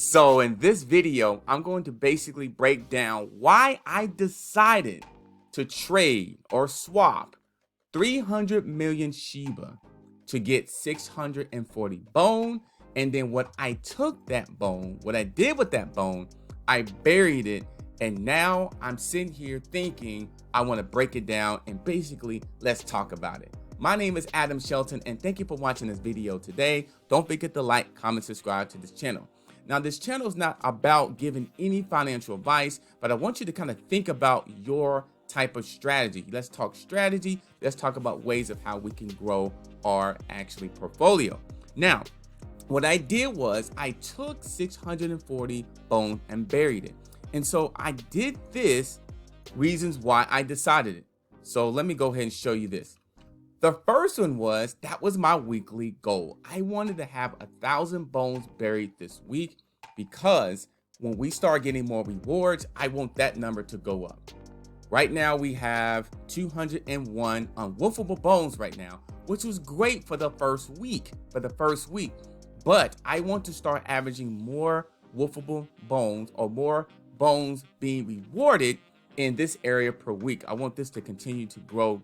So in this video, I'm going to basically break down why I decided to trade or swap 300 million Shiba to get 640 bone. And then what I took that bone, what I did with that bone, I buried it. And now I'm sitting here thinking I want to break it down and basically let's talk about it. My name is Adam Shelton and thank you for watching this video today. Don't forget to like, comment, subscribe to this channel. Now, this channel is not about giving any financial advice, but I want you to kind of think about your type of strategy. Let's talk strategy. Let's talk about ways of how we can grow our portfolio. Now, what I did was I took 640 bone and buried it. And so I did this, reasons why I decided it. So let me go ahead and show you this. The first one was, that was my weekly goal. I wanted to have 1,000 bones buried this week because when we start getting more rewards, I want that number to go up. Right now we have 201 unwolfable bones right now, which was great for the first week, but I want to start averaging more wolfable bones or more bones being rewarded in this area per week. I want this to continue to grow.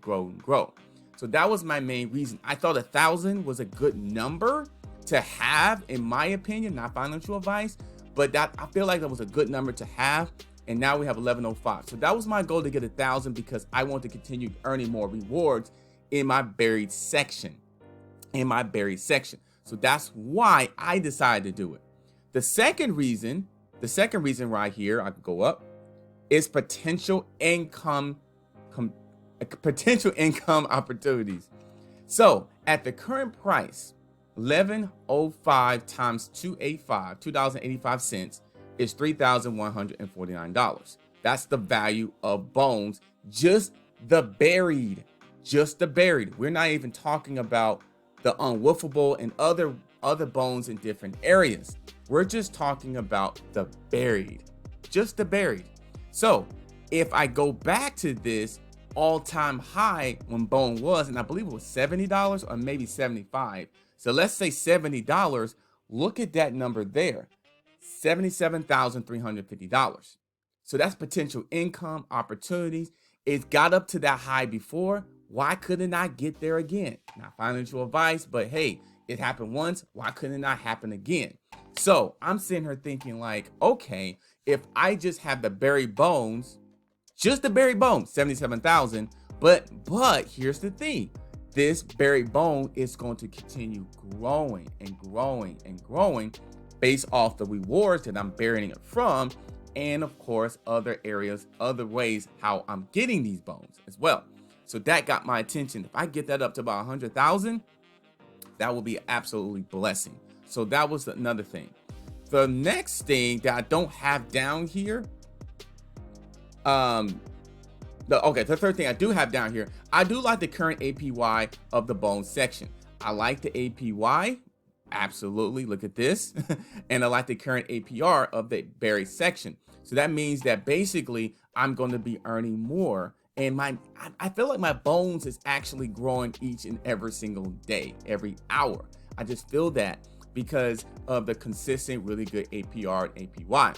So that was my main reason. I thought 1,000 was a good number to have, in my opinion, not financial advice, but that I feel like that was a good number to have. And now we have 1105. So that was my goal, to get 1,000 because I want to continue earning more rewards in my buried section. So that's why I decided to do it. The second reason right here, I could go up, is potential income opportunities. So at the current price, 1105 times 2.85 cents is $3,149. That's the value of bones, just the buried. We're not even talking about the unwolfable and other bones in different areas. We're just talking about the buried, just the buried. So if I go back to this all-time high when bone was, and I believe it was $70 or maybe 75. So let's say $70. Look at that number there, $77,350. So that's potential income opportunities. It got up to that high before. Why couldn't I get there again? Not financial advice, but hey, it happened once. Why couldn't it not happen again? So I'm sitting here thinking like, okay, if I just have the buried bones, just the buried bone, 77,000. But here's the thing. This buried bone is going to continue growing based off the rewards that I'm burying it from. And of course, other areas, other ways how I'm getting these bones as well. So that got my attention. If I get that up to about 100,000, that will be absolutely blessing. So that was another thing. The next thing that I don't have down here, the third thing I do have down here, I do like the current APY of the bone section. I like the APY, absolutely, look at this. And I like the current APR of the berry section. So that means that basically I'm going to be earning more. And I feel like my bones is actually growing each and every single day, every hour. I just feel that because of the consistent, really good APR and APY.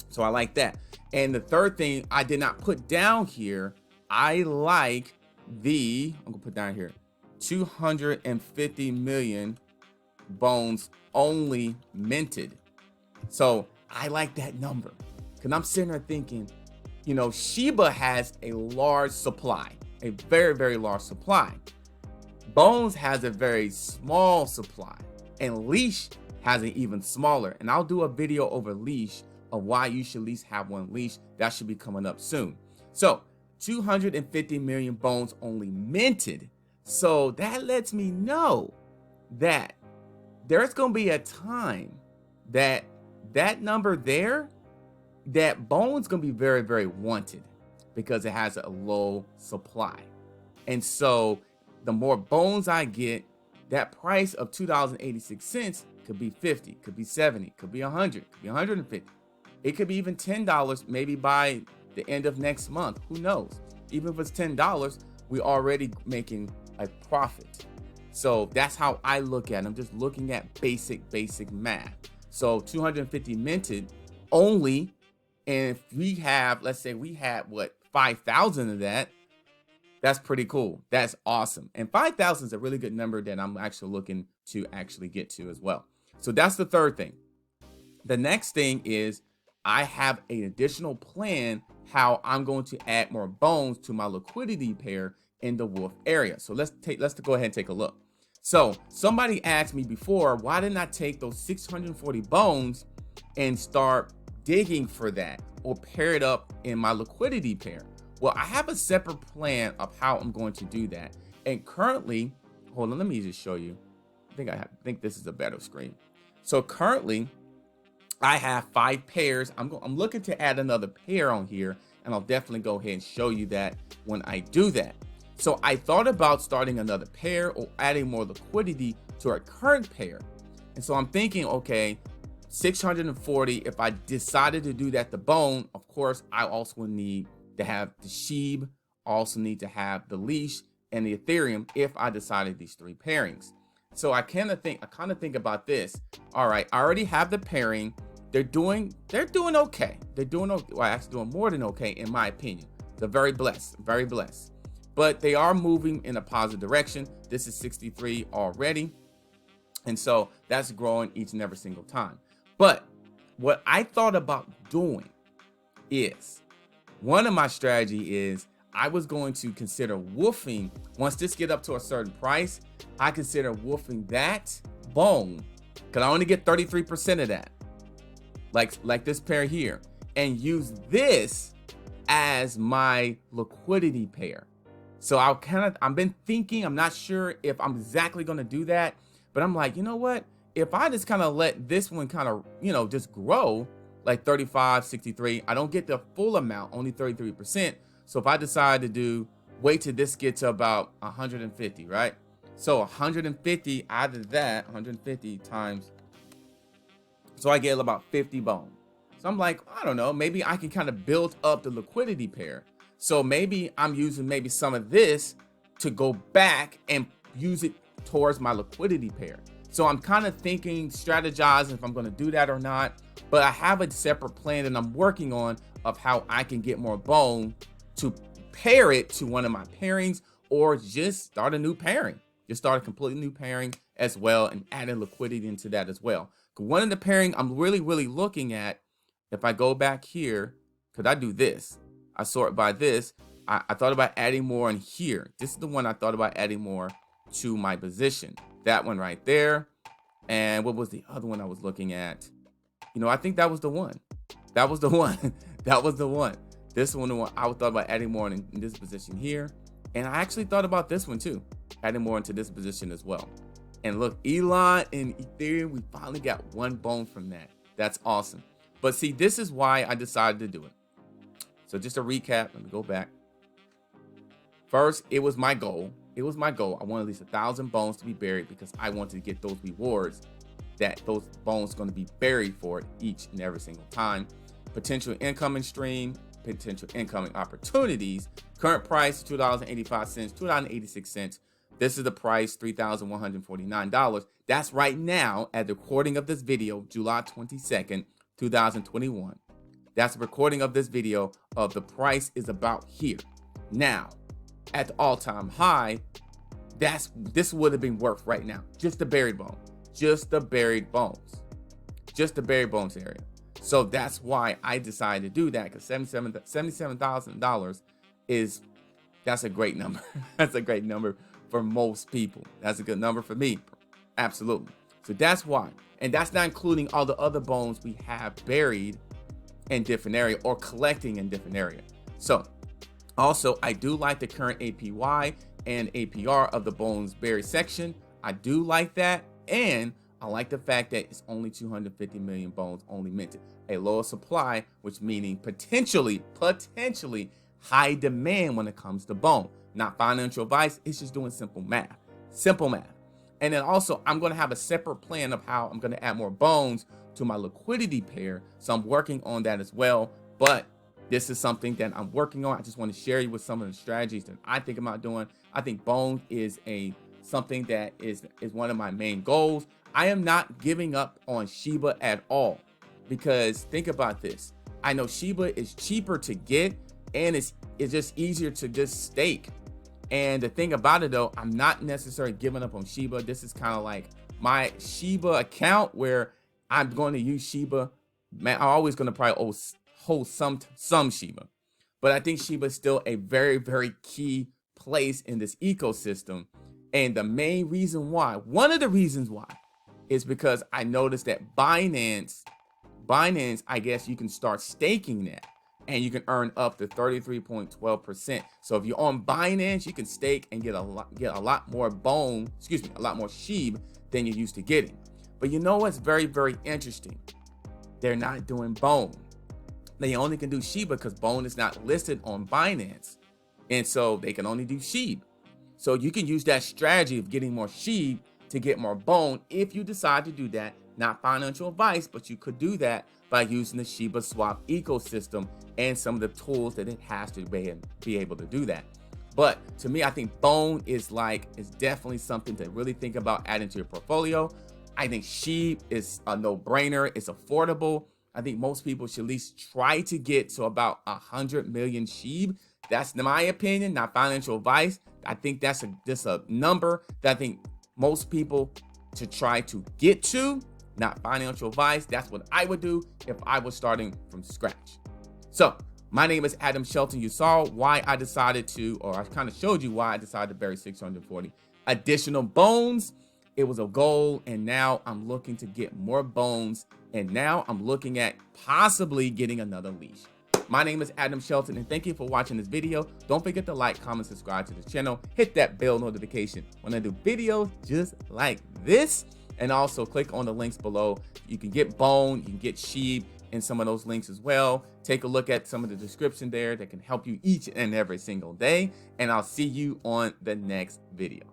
So I like that. And the third thing I did not put down here, I like I'm gonna put down here, 250 million bones only minted. So I like that number because I'm sitting there thinking, you know, Shiba has a large supply, a very, very large supply. Bones has a very small supply, and LEASH has an even smaller. And I'll do a video over LEASH of why you should at least have one LEASH. That should be coming up soon. So 250 million bones only minted. So that lets me know that there's going to be a time that number there, that bone's going to be very, very wanted because it has a low supply. And so the more bones I get, that price of $2.86 could be 50, could be 70, could be 100, could be 150. It could be even $10 maybe by the end of next month. Who knows? Even if it's $10, we're already making a profit. So that's how I look at it. I'm just looking at basic math. So 250 minted only. And if we have, let's say we had what, 5,000 of that, that's pretty cool. That's awesome. And 5,000 is a really good number that I'm actually looking to actually get to as well. So that's the third thing. The next thing is I have an additional plan how I'm going to add more bones to my liquidity pair in the wolf area. So let's go ahead and take a look. So somebody asked me before, why didn't I take those 640 bones and start digging for that or pair it up in my liquidity pair? Well, I have a separate plan of how I'm going to do that. And currently, hold on, let me just show you. I think this is a better screen. So currently, I have 5 pairs. I'm looking to add another pair on here, and I'll definitely go ahead and show you that when I do that. So I thought about starting another pair or adding more liquidity to our current pair. And so I'm thinking, okay, 640, if I decided to do that to bone, of course, I also need to have the SHIB, also need to have the LEASH and the Ethereum if I decided these 3 pairings. So I kind of think about this. All right, I already have the pairing. They're doing okay. They're doing okay. Well, actually doing more than okay in my opinion. They're very blessed, very blessed. But they are moving in a positive direction. This is 63 already. And so that's growing each and every single time. But what I thought about doing is, one of my strategy is I was going to consider woofing. Once this get up to a certain price, I consider woofing that bone, because I only get 33% of that, like this pair here, and use this as my liquidity pair. So I've been thinking, I'm not sure if I'm exactly going to do that, but I'm like, you know what? If I just kind of let this one kind of, just grow like 35, 63, I don't get the full amount, only 33%. So if I decide to wait till this gets to about 150, right? So 150 out of that, 150 times, so I get about 50 bones. So I'm like, I don't know, maybe I can kind of build up the liquidity pair. So maybe I'm using maybe some of this to go back and use it towards my liquidity pair. So I'm kind of thinking, strategizing if I'm going to do that or not. But I have a separate plan that I'm working on of how I can get more bone to pair it to one of my pairings, or just start a new pairing. Just start a completely new pairing as well and adding liquidity into that as well. One of the pairing I'm really looking at, if I go back here, because I do this, I sort by this. I thought about adding more in here. This is the one I thought about adding more to my position. That one right there. And what was the other one I was looking at? I think that was the one. That was the one. That was the one. This one, I thought about adding more in this position here. And I actually thought about this one too, adding more into this position as well. And look, Elon and Ethereum, we finally got one bone from that. That's awesome. But see, this is why I decided to do it. So just a recap, let me go back. First, it was my goal. It was my goal. I wanted at least 1,000 bones to be buried because I wanted to get those rewards that those bones going to be buried for each and every single time. Potential incoming stream, potential incoming opportunities. Current price, $2.85, $2.86. This is the price, $3,149. That's right now at the recording of this video, July 22nd, 2021. That's the recording of this video of the price is about here. Now, at the all-time high, this would have been worth right now. Just the buried bone. Just the buried bones. Just the buried bones area. So that's why I decided to do that, because $77,000 that's a great number. That's a great number for most people. That's a good number for me. Absolutely. So that's why. And that's not including all the other bones we have buried in different area or collecting in different area. So also, I do like the current APY and APR of the bones buried section. I do like that. And I like the fact that it's only 250 million bones only minted. A lower supply, which meaning potentially high demand when it comes to bone. Not financial advice, it's just doing simple math. Simple math. And then also, I'm going to have a separate plan of how I'm going to add more bones to my liquidity pair. So I'm working on that as well. But this is something that I'm working on. I just want to share you with some of the strategies that I think about doing. I think bone is something that is one of my main goals. I am not giving up on Shiba at all, because think about this. I know Shiba is cheaper to get, and it's just easier to just stake. And the thing about it though, I'm not necessarily giving up on Shiba. This is kind of like my Shiba account where I'm going to use Shiba. Man, I'm always going to probably hold some Shiba. But I think Shiba is still a very, very key place in this ecosystem. And the main reason why, one of the reasons why, is because I noticed that Binance, I guess you can start staking that, and you can earn up to 33.12%. So if you're on Binance, you can stake and get a lot more a lot more SHIB than you're used to getting. But you know what's very, very interesting? They're not doing Bone. They only can do Shiba because Bone is not listed on Binance. And so they can only do SHIB. So you can use that strategy of getting more SHIB to get more Bone if you decide to do that. Not financial advice, but you could do that by using the Shibaswap ecosystem and some of the tools that it has to be able to do that. But to me, I think Bone is definitely something to really think about adding to your portfolio. I think SHIB is a no-brainer. It's affordable. I think most people should at least try to get to about 100 million SHIB. That's my opinion, not financial advice. I think that's just a number that I think most people should try to get to, not financial advice. That's what I would do if I was starting from scratch. So my name is Adam Shelton. You saw why I decided to, or I kind of showed you why I decided to bury 640 additional bones. It was a goal, and now I'm looking to get more bones, and now I'm looking at possibly getting another leash. My name is Adam Shelton, and thank you for watching this video. Don't forget to like, comment, subscribe to the channel. Hit that bell notification when I do videos just like this. And also click on the links below. You can get Bone, you can get SHIB in some of those links as well. Take a look at some of the description there that can help you each and every single day. And I'll see you on the next video.